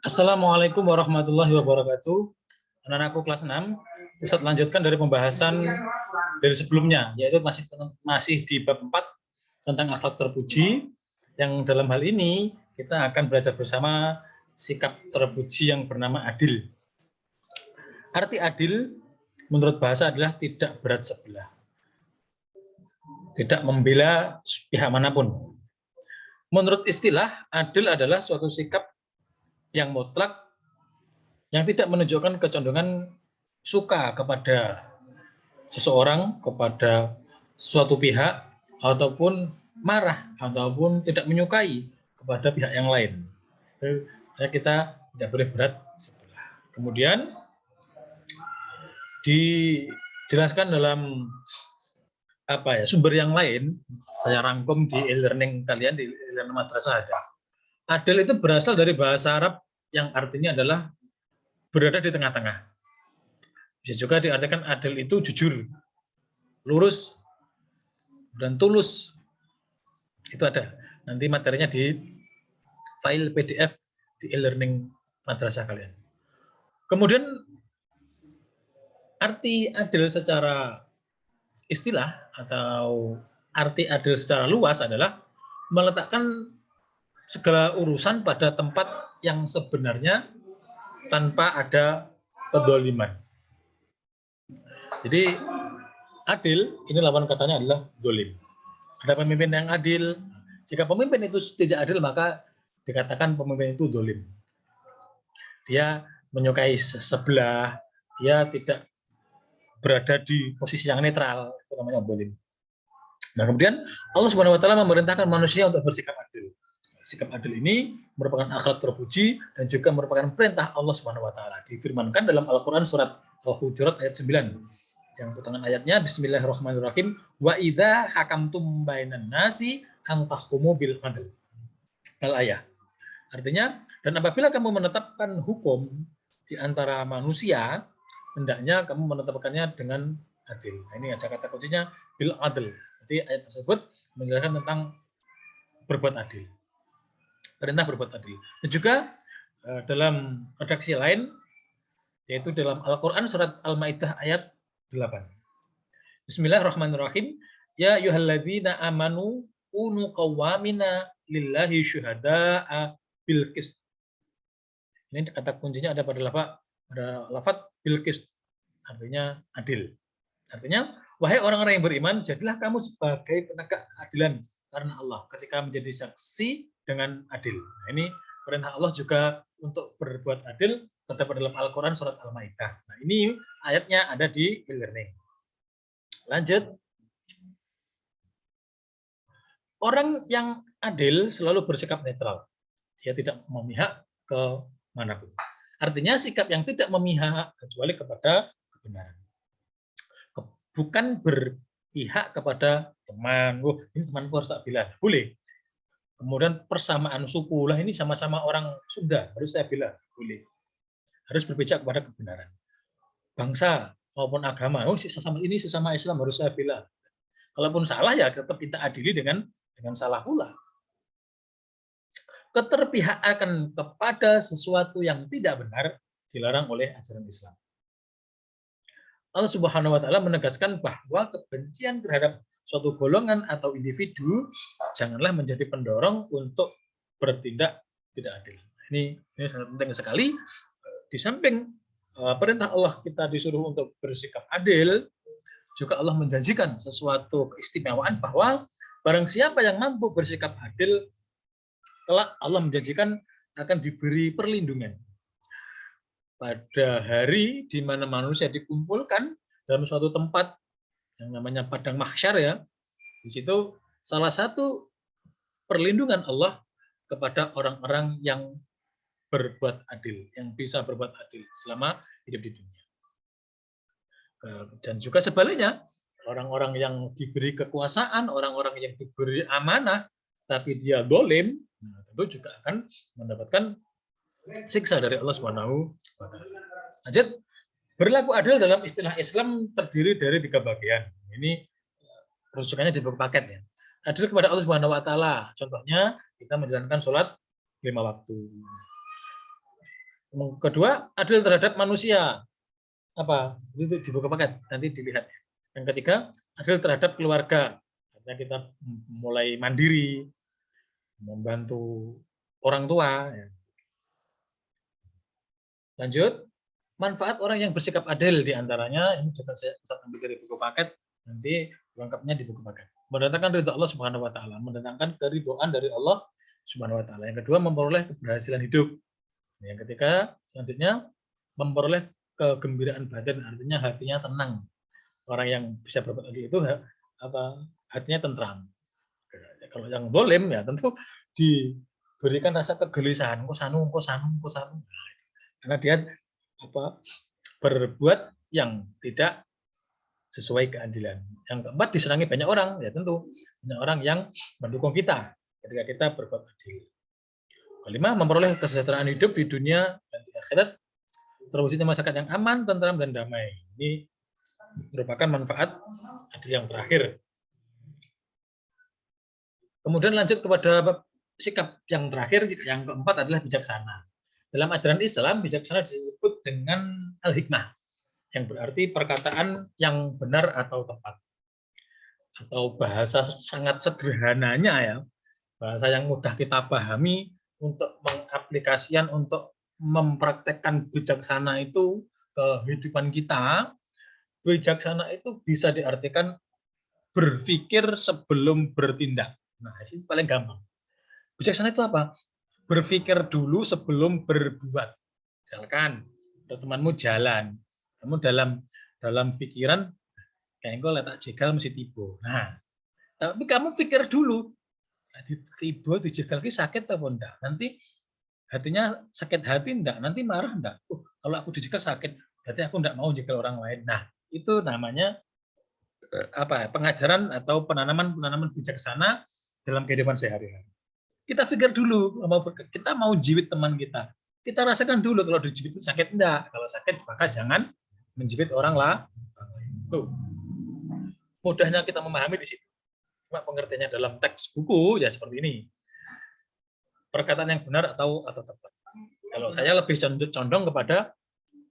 Assalamualaikum warahmatullahi wabarakatuh. Anak-anakku kelas 6, Ustadz lanjutkan dari pembahasan dari sebelumnya, yaitu masih di bab 4 tentang akhlak terpuji, yang dalam hal ini kita akan belajar bersama sikap terpuji yang bernama adil. Arti adil menurut bahasa adalah tidak berat sebelah, tidak membela pihak manapun. Menurut istilah, adil adalah suatu sikap yang mutlak yang tidak menunjukkan kecondongan suka kepada seseorang, kepada suatu pihak, ataupun marah, ataupun tidak menyukai kepada pihak yang lain. Kita tidak boleh berat sebelah. Kemudian dijelaskan dalam sumber yang lain, saya rangkum di e-learning kalian, di e-learning madrasah ada. Adil itu berasal dari bahasa Arab yang artinya adalah berada di tengah-tengah. Bisa juga diartikan adil itu jujur, lurus, dan tulus. Itu ada. Nanti materinya di file PDF di e-learning madrasah kalian. Kemudian arti adil secara istilah atau arti adil secara luas adalah meletakkan segala urusan pada tempat yang sebenarnya tanpa ada kedoliman. Jadi adil, ini lawan katanya adalah dolim. Ada pemimpin yang adil. Jika pemimpin itu tidak adil, maka dikatakan pemimpin itu dolim. Dia menyukai sebelah, dia tidak berada di posisi yang netral, itu namanya dolim. Nah, kemudian Allah Subhanahu wa taala memerintahkan manusia untuk bersikap adil. Sikap adil ini merupakan akhlak terpuji dan juga merupakan perintah Allah Subhanahu wa taala. Difirmankan dalam Al-Qur'an surat Al-Hujurat ayat 9. Yang potongan ayatnya bismillahirrahmanirrahim wa idza hakamtum bainan nasi an tahkumu bil adl. Al-ayah. Artinya, dan apabila kamu menetapkan hukum di antara manusia, hendaknya kamu menetapkannya dengan adil. Nah, ini ada kata kuncinya bil adl. Jadi ayat tersebut menjelaskan tentang berbuat adil. Perintah berbuat adil. Dan juga dalam redaksi lain, yaitu dalam Al-Quran surat Al-Ma'idah ayat 8. Bismillahirrahmanirrahim. Ya ayyuhalladzina amanu kunu qawwamina lillahi syuhada'a bil qist. Ini kata kuncinya ada pada lafaz bil qist, artinya adil. Artinya, wahai orang-orang yang beriman, jadilah kamu sebagai penegak keadilan karena Allah ketika menjadi saksi dengan adil. Nah, ini perintah Allah juga untuk berbuat adil terdapat dalam Al-Quran surat Al-Ma'idah. Nah, ini ayatnya ada di e-learning. Lanjut. Orang yang adil selalu bersikap netral. Dia tidak memihak ke manapun. Artinya sikap yang tidak memihak kecuali kepada kebenaran. Bukan berpihak kepada teman. Ini temanku harus tak bilang. Boleh. Kemudian persamaan suku, lah ini sama-sama orang Sunda, harus saya bilang. Boleh. Harus berpijak kepada kebenaran. Bangsa maupun agama, sesama ini sesama Islam harus saya bilang. Kalaupun salah ya tetap kita adili dengan salah pula. Keterpihakan kepada sesuatu yang tidak benar dilarang oleh ajaran Islam. Allah Subhanahu wa taala menegaskan bahwa kebencian terhadap suatu golongan atau individu janganlah menjadi pendorong untuk bertindak tidak adil. Ini sangat penting sekali. Di samping perintah Allah kita disuruh untuk bersikap adil, juga Allah menjanjikan sesuatu keistimewaan bahwa barang siapa yang mampu bersikap adil, kelak Allah menjanjikan akan diberi perlindungan. Pada hari di mana manusia dikumpulkan dalam suatu tempat yang namanya padang mahsyar ya, di situ salah satu perlindungan Allah kepada orang-orang yang berbuat adil, yang bisa berbuat adil selama hidup di dunia. Dan juga sebaliknya, orang-orang yang diberi kekuasaan, orang-orang yang diberi amanah, tapi dia dolim, tentu juga akan mendapatkan siksa dari Allah Subhanahu wa taala. Lanjut, berlaku adil dalam istilah Islam terdiri dari 3 bagian. Ini rujukannya di berpaket ya. Adil kepada Allah Subhanahu wa taala. Contohnya kita menjalankan sholat 5 waktu. Kedua, adil terhadap manusia. Apa? Itu di buku paket, nanti dilihat. Yang ketiga, adil terhadap keluarga. Artinya kita mulai mandiri, membantu orang tua. Lanjut, manfaat orang yang bersikap adil diantaranya, ini juga saya ambil dari buku paket, nanti lengkapnya di buku paket. Mendatangkan ridho Allah Subhanahu wa taala, mendatangkan keridhaan dari Allah Subhanahu wa taala. Yang kedua, memperoleh keberhasilan hidup. Yang ketiga, selanjutnya memperoleh kegembiraan batin, artinya hatinya tenang. Orang yang bisa berbuat adil itu hatinya tentram. Kalau yang zalim ya tentu diberikan rasa kegelisahan, kok sanu. Karena dia berbuat yang tidak sesuai keadilan. Yang keempat, disenangi banyak orang, ya tentu banyak orang yang mendukung kita ketika kita berbuat adil. Kelima, memperoleh kesejahteraan hidup di dunia dan di akhirat, terwujudnya masyarakat yang aman, tentram, dan damai. Ini merupakan manfaat adil yang terakhir. Kemudian lanjut kepada sikap yang terakhir, yang keempat adalah bijaksana. Dalam ajaran Islam, bijaksana disebut dengan al-hikmah, yang berarti perkataan yang benar atau tepat. Atau bahasa sangat sederhananya ya, bahasa yang mudah kita pahami, untuk mengaplikasikan, untuk mempraktekkan bijaksana itu ke kehidupan kita. Bijaksana itu bisa diartikan berpikir sebelum bertindak. Nah, itu paling gampang. Bijaksana itu apa? Berpikir dulu sebelum berbuat. Misalkan ada temanmu jalan, kamu dalam pikiran kayak engko letak jegal mesti tiba. Nah, tapi kamu pikir dulu, tiba dijegal ki sakit apa enggak? Nanti hatinya sakit hati enggak? Nanti marah enggak? Kalau aku dijegal sakit, berarti aku enggak mau jegal orang lain. Nah, itu namanya pengajaran atau penanaman bijaksana dalam kehidupan sehari-hari. Kita pikir dulu, kita mau jiwit teman kita. Kita rasakan dulu kalau dijibit itu sakit enggak. Kalau sakit maka jangan menjibit orang lah. Tuh. Mudahnya kita memahami di situ. Cuma pengertiannya dalam teks buku ya seperti ini. Perkataan yang benar atau tepat. Kalau saya lebih condong kepada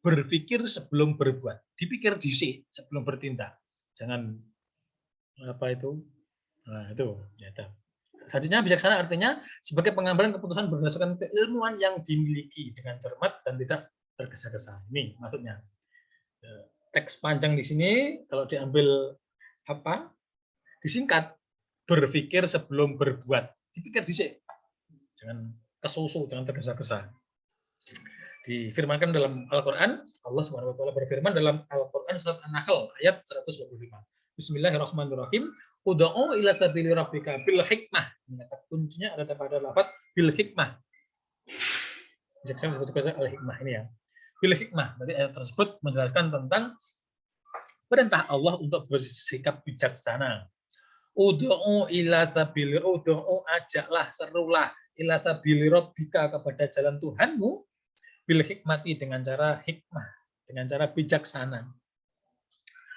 berpikir sebelum berbuat. Dipikir dhisik sebelum bertindak. Jangan itu. Nah, itu ya. Selanjutnya, bijaksana artinya sebagai pengambilan keputusan berdasarkan keilmuan yang dimiliki dengan cermat dan tidak tergesa-gesa. Ini maksudnya. Teks panjang di sini kalau diambil disingkat, berpikir sebelum berbuat. Dipikir dhisik. Jangan kesusu, jangan tergesa-gesa. Difirmankan dalam Al-Qur'an, Allah Subhanahu wa taala berfirman dalam Al-Qur'an surat An-Nahl ayat 125. Bismillahirrahmanirrahim. Ud'u ila sabili rabbika bil hikmah. Kuncinya ada pada lafaz bil hikmah. Bijaksana disebut al-hikmah ini ya. Bil hikmah. Berarti ayat tersebut menjelaskan tentang perintah Allah untuk bersikap bijaksana. Ud'u ila sabili, ajaklah, serulah ila sabili rabbika, kepada jalan Tuhanmu, bil hikmati, dengan cara hikmah, dengan cara bijaksana.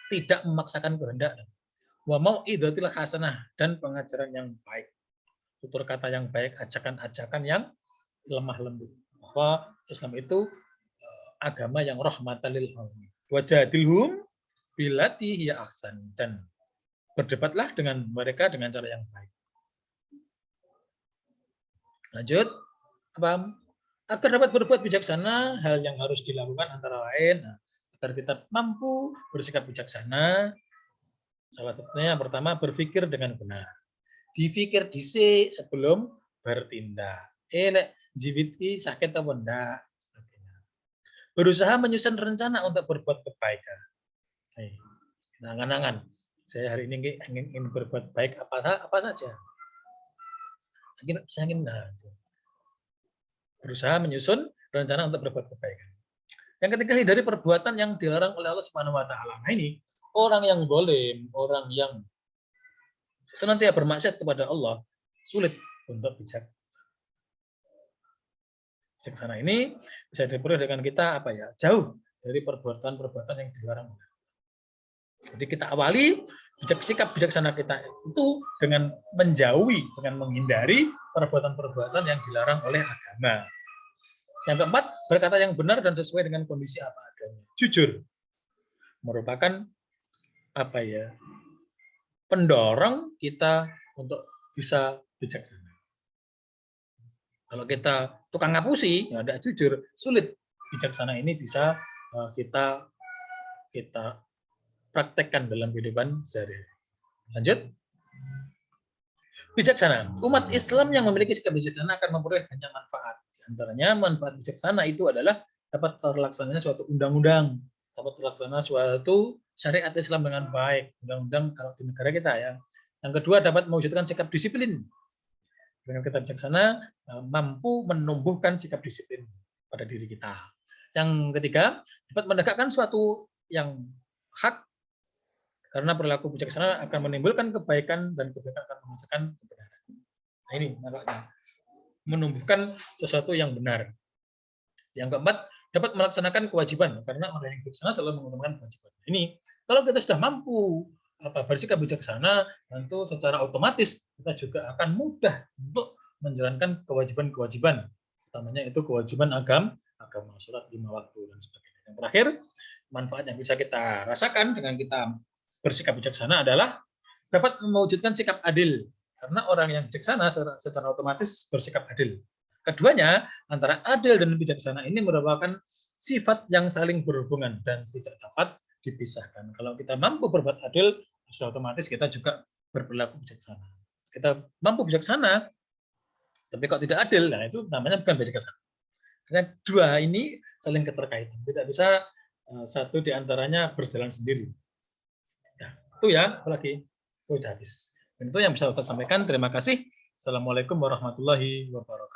Tidak memaksakan kehendak. Wa mau'izatil hasanah, dan pengajaran yang baik. Tutur kata yang baik, ajakan-ajakan yang lemah lembut. Bahwa Islam itu agama yang rahmatan lil alamin. Wajadilhum billati hiya ahsan, dan berdebatlah dengan mereka dengan cara yang baik. Lanjut, agar dapat berbuat bijaksana, hal yang harus dilakukan antara lain, agar kita mampu bersikap bijaksana, salah satunya yang pertama, berpikir dengan benar. Dipikir dhisik sebelum bertindak. Jiwiti sakit atau enggak. Berusaha menyusun rencana untuk berbuat kebaikan. Angan-angan, saya hari ini ingin berbuat baik apa saja. Saya ingin berusaha menyusun rencana untuk berbuat kebaikan. Yang ketiga, hindari perbuatan yang dilarang oleh Allah Subhanahu wa taala. Nah, ini orang yang zalim, orang yang senantiasa bermaksiat kepada Allah, sulit untuk bijaksana. Ini bisa diperoleh dengan kita jauh dari perbuatan-perbuatan yang dilarang. Jadi kita awali sikap bijaksana kita itu dengan menjauhi, dengan menghindari perbuatan-perbuatan yang dilarang oleh agama. Yang keempat, berkata yang benar dan sesuai dengan kondisi apa adanya. Jujur merupakan pendorong kita untuk bisa bijaksana. Kalau kita tukang ngapusi, ya tidak jujur, sulit bijaksana ini bisa kita praktekkan dalam kehidupan sehari-hari. Lanjut. Bijaksana. Umat Islam yang memiliki sikap bijaksana akan memperoleh banyak manfaat. Di antaranya manfaat bijaksana itu adalah dapat terlaksananya suatu undang-undang, dapat terlaksana suatu syariat Islam dengan baik. Undang-undang kalau di negara kita ya. Yang kedua, dapat mewujudkan sikap disiplin. Dengan kita bijaksana mampu menumbuhkan sikap disiplin pada diri kita. Yang ketiga, dapat menegakkan suatu yang hak. Karena perilaku bijaksana akan menimbulkan kebaikan dan kebaikan akan menghasilkan kebenaran. Nah, ini makanya menumbuhkan sesuatu yang benar. Yang keempat, dapat melaksanakan kewajiban karena orang yang bijaksana selalu mengutamakan kewajiban. Ini kalau kita sudah mampu bersikap bijaksana, tentu secara otomatis kita juga akan mudah untuk menjalankan kewajiban-kewajiban. Utamanya itu kewajiban agama, sholat 5 waktu dan sebagainya. Yang terakhir, manfaat yang bisa kita rasakan dengan kita bersikap bijaksana adalah dapat mewujudkan sikap adil. Karena orang yang bijaksana secara otomatis bersikap adil. Keduanya, antara adil dan bijaksana ini merupakan sifat yang saling berhubungan dan tidak dapat dipisahkan. Kalau kita mampu berbuat adil, sudah otomatis kita juga berperilaku bijaksana. Kita mampu bijaksana, tapi kok tidak adil, nah itu namanya bukan bijaksana. Karena dua ini saling keterkaitan. Tidak bisa satu di antaranya berjalan sendiri. Itu ya, apalagi sudah habis. Dan itu yang bisa Ustaz sampaikan. Terima kasih. Assalamualaikum warahmatullahi wabarakatuh.